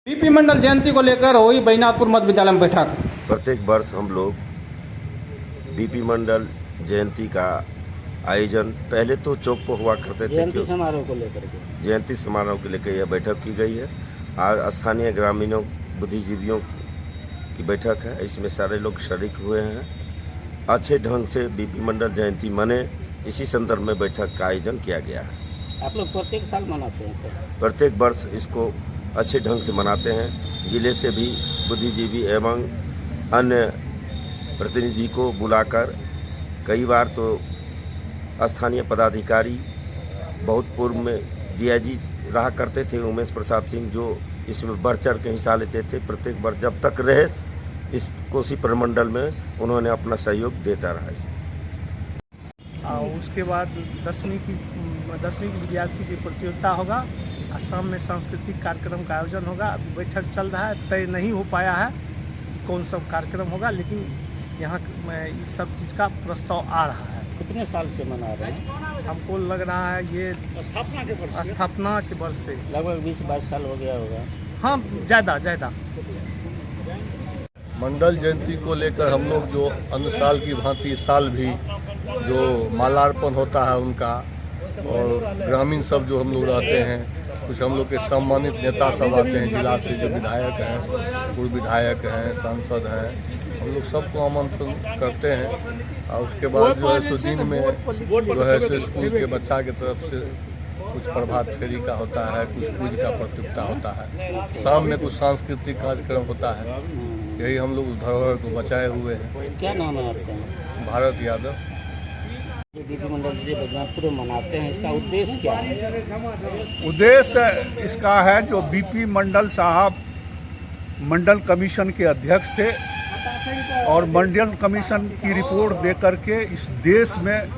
BP मंडल जयंती को लेकर हुई बैनाथपुर मध्य विद्यालय में बैठक। प्रत्येक वर्ष हम लोग बीपी मंडल जयंती का आयोजन पहले तो चौक पर हुआ करते थे, जयंती समारोह को लेकर जयंती समारोह के लेकर यह बैठक की गई है। आज स्थानीय ग्रामीणों बुद्धिजीवियों की बैठक है, इसमें सारे लोग शरीक हुए हैं। अच्छे ढंग से बीपी मंडल जयंती मने, इसी संदर्भ में बैठक का आयोजन किया गया है। आप लोग प्रत्येक साल मनाते हैं? प्रत्येक वर्ष इसको अच्छे ढंग से मनाते हैं। जिले से भी बुद्धिजीवी एवं अन्य प्रतिनिधि को बुलाकर, कई बार तो स्थानीय पदाधिकारी बहुत पूर्व में डीआईजी रहा करते थे उमेश प्रसाद सिंह, जो इसमें बढ़ चढ़ के हिस्सा लेते थे। प्रत्येक वर्ष जब तक रहे इस कोसी प्रमंडल में उन्होंने अपना सहयोग देता रहा। उसके बाद 10वीं की विद्यार्थी की प्रतियोगिता होगा। शाम में सांस्कृतिक कार्यक्रम का आयोजन होगा। अभी बैठक चल रहा है, तय नहीं हो पाया है कौन सा कार्यक्रम होगा, लेकिन यहाँ इस सब चीज़ का प्रस्ताव आ रहा है। कितने साल से मना रहे हैं? हमको लग रहा है ये स्थापना के वर्ष से लगभग 20-22 साल हो गया होगा। हाँ, ज़्यादा। मंडल जयंती को लेकर हम लोग जो अन्य साल की भांति इस साल भी जो मालार्पण होता है उनका, और ग्रामीण सब जो हम लोग रहते हैं, कुछ हम लोग के सम्मानित नेता सब आते हैं जिला से, जो विधायक हैं, पूर्व विधायक हैं, सांसद हैं, हम लोग सबको आमंत्रण करते हैं। और उसके बाद जो है सो दिन में जो है सो स्कूल के बच्चा के तरफ से कुछ प्रभात फेरी का होता है, कुछ क्विज का प्रतियोगिता होता है, शाम में कुछ सांस्कृतिक कार्यक्रम होता है। यही हम लोग उस धरोहर को बचाए हुए हैं। क्या नाम है आपका? भारत यादव। बीपी मंडल जो बैनाथपुर मनाते हैं, इसका उद्देश्य क्या है? उद्देश्य इसका है, जो बीपी मंडल साहब मंडल कमीशन के अध्यक्ष थे और मंडल कमीशन की रिपोर्ट देकर के इस देश में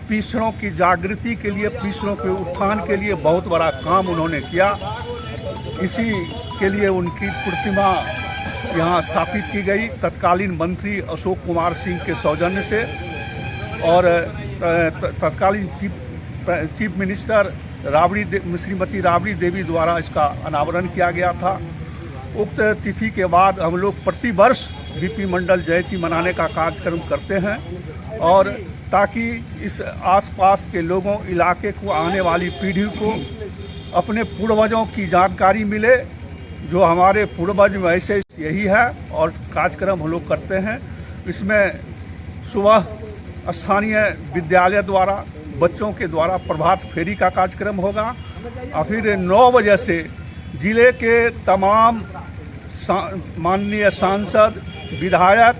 पिछड़ों की जागृति के लिए, पिछड़ों के उत्थान के लिए बहुत बड़ा काम उन्होंने किया। इसी के लिए उनकी प्रतिमा यहाँ स्थापित की गई तत्कालीन मंत्री अशोक कुमार सिंह के सौजन्य से, और तत्कालीन चीफ मिनिस्टर श्रीमती राबड़ी देवी द्वारा इसका अनावरण किया गया था। उक्त तिथि के बाद हम लोग प्रतिवर्ष बीपी मंडल जयंती मनाने का कार्यक्रम करते हैं, और ताकि इस आसपास के लोगों, इलाके को, आने वाली पीढ़ी को अपने पूर्वजों की जानकारी मिले। जो हमारे पूर्वज वैसे यही है, और कार्यक्रम हम लोग करते हैं। इसमें सुबह स्थानीय विद्यालय द्वारा बच्चों के द्वारा प्रभात फेरी का कार्यक्रम होगा, और फिर 9 बजे से जिले के तमाम माननीय सांसद, विधायक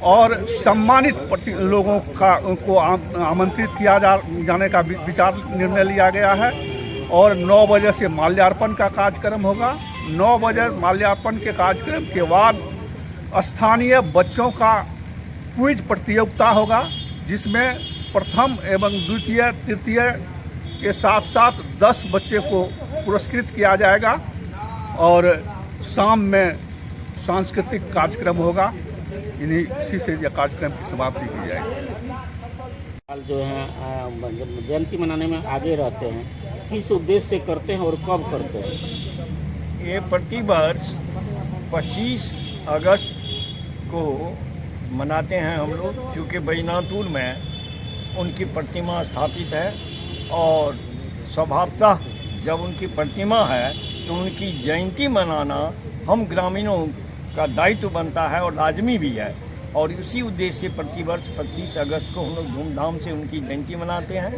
और सम्मानित लोगों को आमंत्रित किया जाने का विचार निर्णय लिया गया है। और 9 बजे से माल्यार्पण का कार्यक्रम होगा। 9 बजे माल्यार्पण के कार्यक्रम के बाद स्थानीय बच्चों का क्विज प्रतियोगिता होगा, जिसमें प्रथम एवं द्वितीय, तृतीय के साथ साथ 10 बच्चे को पुरस्कृत किया जाएगा, और शाम में सांस्कृतिक कार्यक्रम होगा। इसी से यह कार्यक्रम की समाप्ति की जाएगी। जो है जयंती मनाने में आगे रहते हैं, किस उद्देश्य से करते हैं और कब करते हैं? ये प्रतिवर्ष 25 अगस्त को मनाते हैं हम लोग, क्योंकि बैनाथपुर में उनकी प्रतिमा स्थापित है, और स्वभावतः जब उनकी प्रतिमा है तो उनकी जयंती मनाना हम ग्रामीणों का दायित्व बनता है और लाजमी भी है। और इसी उद्देश्य से प्रतिवर्ष 25 अगस्त को हम लोग धूमधाम से उनकी जयंती मनाते हैं।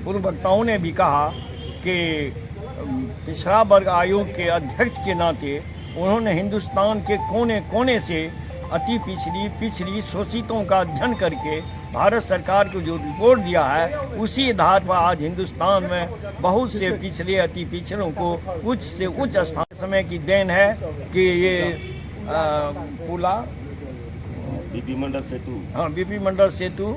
पूर्व वक्ताओं ने भी कहा कि पिछड़ा वर्ग आयोग के अध्यक्ष के नाते उन्होंने हिंदुस्तान के कोने कोने से अति पिछड़ी शोषितों का अध्ययन करके भारत सरकार को जो रिपोर्ट दिया है, उसी आधार पर आज हिंदुस्तान में बहुत से पिछड़े, अति पिछड़ों को उच्च से उच्च स्थान। समय की देन है कि ये पुला बीपी मंडल सेतु, हाँ, बीपी मंडल सेतु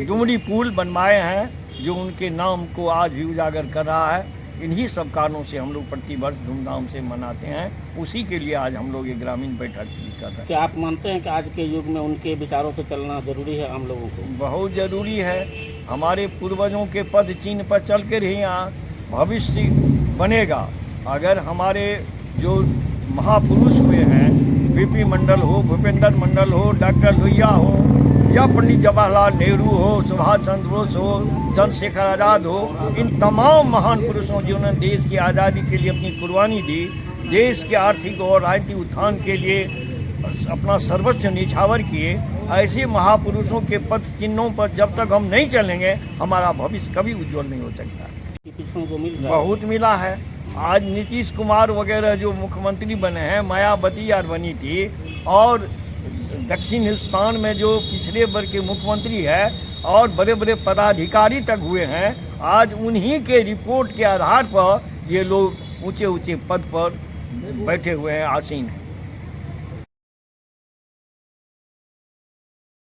डुमरी पुल बनवाए हैं, जो उनके नाम को आज भी उजागर कर रहा है। इन्हीं सब कारणों से हम लोग प्रतिवर्ष धूमधाम से मनाते हैं। उसी के लिए आज हम लोग ये ग्रामीण बैठक कर रहे हैं। क्या आप मानते हैं कि आज के युग में उनके विचारों से चलना जरूरी है आम लोगों को? बहुत ज़रूरी है। हमारे पूर्वजों के पद चिन्ह पर चल कर ही यहाँ भविष्य बनेगा। अगर हमारे जो महापुरुष हुए हैं, बीपी मंडल हो, भूपेंद्र मंडल हो, डॉक्टर लोहिया हो, या पंडित जवाहरलाल नेहरू हो, सुभाष चंद्र बोस हो, चंद्रशेखर आज़ाद हो, इन तमाम महान पुरुषों जिन्होंने देश की आज़ादी के लिए अपनी कुर्बानी दी, देश के आर्थिक और राजनीतिक उत्थान के लिए अपना सर्वोच्च निछावर किए, ऐसे महापुरुषों के पथ चिन्हों पर जब तक हम नहीं चलेंगे हमारा भविष्य कभी उज्जवल नहीं हो सकता। किसको को मिल रहा है? बहुत मिला है। आज नीतीश कुमार वगैरह जो मुख्यमंत्री बने हैं, मायावती यार बनी थी, और दक्षिण हिंदुस्तान में जो पिछले वर्ग के मुख्यमंत्री है और बड़े बड़े पदाधिकारी तक हुए हैं, आज उन्हीं के रिपोर्ट के आधार पर ये लोग ऊंचे ऊंचे पद पर बैठे हुए हैं, आसीन हैं।